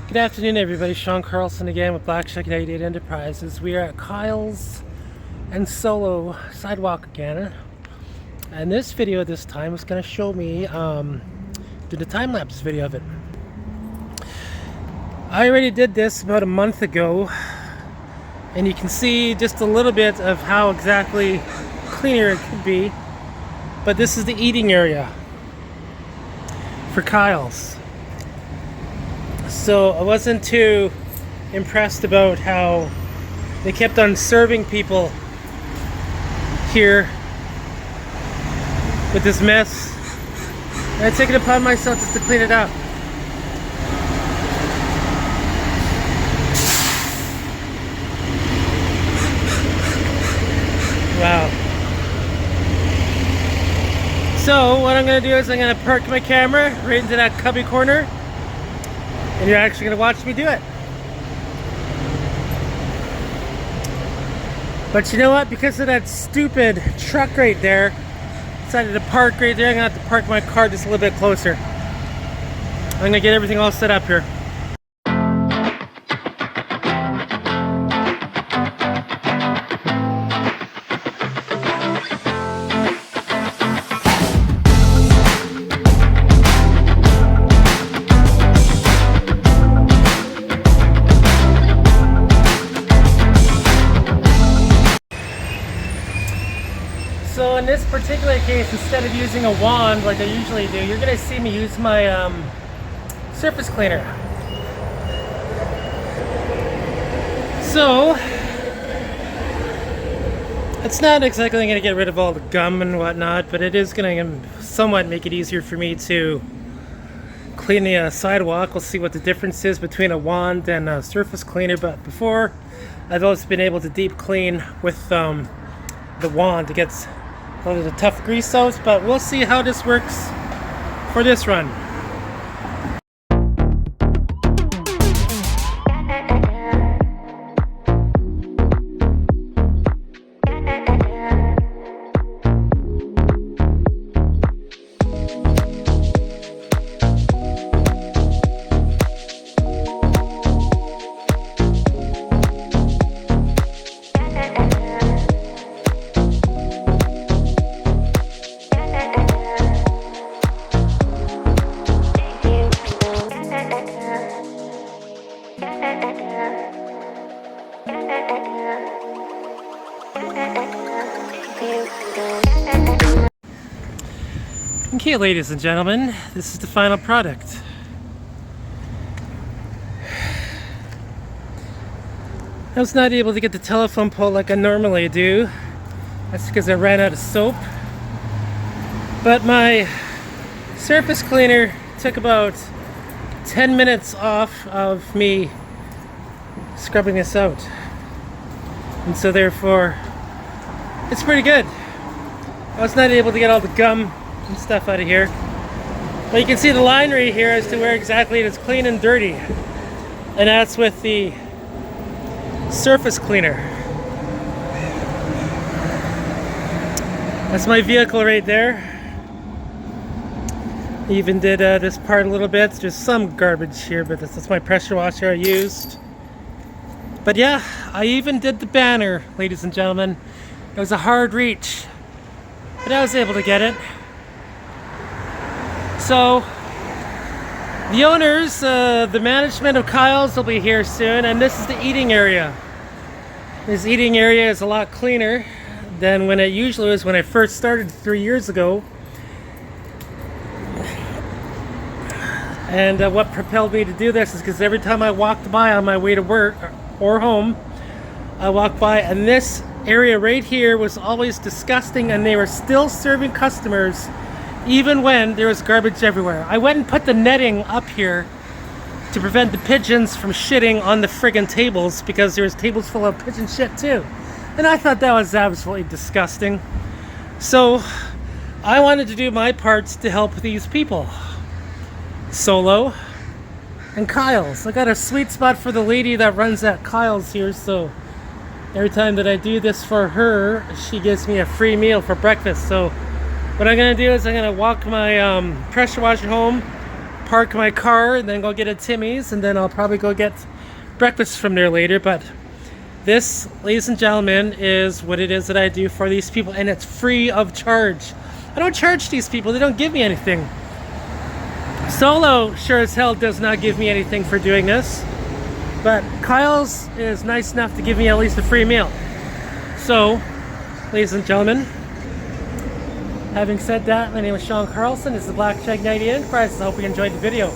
Good afternoon, everybody. Sean Carlson again with Black Shark United Enterprises. We are at Kyle's and Solo sidewalk again. And this video this time is going to show me did a time-lapse video of it. I already did this about a month ago, and you can see just a little bit of how exactly cleaner it could be. But this is the eating area for Kyle's. So I wasn't too impressed about how they kept on serving people here with this mess. And I take it upon myself just to clean it up. Wow. So what I'm going to do is I'm going to park my camera right into that cubby corner. And you're actually going to watch me do it. But you know what? Because of that stupid truck right there, I decided to park right there. I'm going to have to park my car just a little bit closer. I'm going to get everything all set up here. So in this particular case, instead of using a wand like I usually do, you're going to see me use my surface cleaner. So it's not exactly going to get rid of all the gum and whatnot, but it is going to somewhat make it easier for me to clean the sidewalk. We'll see what the difference is between a wand and a surface cleaner, but before I've always been able to deep clean with the wand to get all of the tough grease out, but we'll see how this works for this run. Okay, ladies and gentlemen, this is the final product. I was not able to get the telephone pole like I normally do. That's because I ran out of soap. But my surface cleaner took about 10 minutes off of me scrubbing this out. And so therefore, it's pretty good. I was not able to get all the gum and stuff out of here. But you can see the line right here as to where exactly it is clean and dirty. And that's with the surface cleaner. That's my vehicle right there. Even did this part a little bit. There's some garbage here, but that's my pressure washer I used. But yeah, I even did the banner, ladies and gentlemen. It was a hard reach, but I was able to get it. So the owners, the management of Kyle's will be here soon, and this is the eating area. This eating area is a lot cleaner than when it usually was when I first started 3 years ago. And what propelled me to do this is because every time I walked by on my way to work or home, I walked by, and this area right here was always disgusting, and they were still serving customers even when there was garbage everywhere. I went and put the netting up here to prevent the pigeons from shitting on the friggin' tables, because there was tables full of pigeon shit too. And I thought that was absolutely disgusting. So I wanted to do my parts to help these people. Solo and Kyle's. I got a sweet spot for the lady that runs at Kyle's here, so every time that I do this for her, she gives me a free meal for breakfast. So what I'm gonna do is I'm gonna walk my pressure washer home, park my car and then go get a Timmy's, and then I'll probably go get breakfast from there later. But this, ladies and gentlemen, is what it is that I do for these people, and it's free of charge. I don't charge these people, they don't give me anything. Solo sure as hell does not give me anything for doing this, but Kyle's is nice enough to give me at least a free meal. So, ladies and gentlemen, having said that, my name is Sean Carlson. This is the Black Shag 98 Enterprises. I hope you enjoyed the video.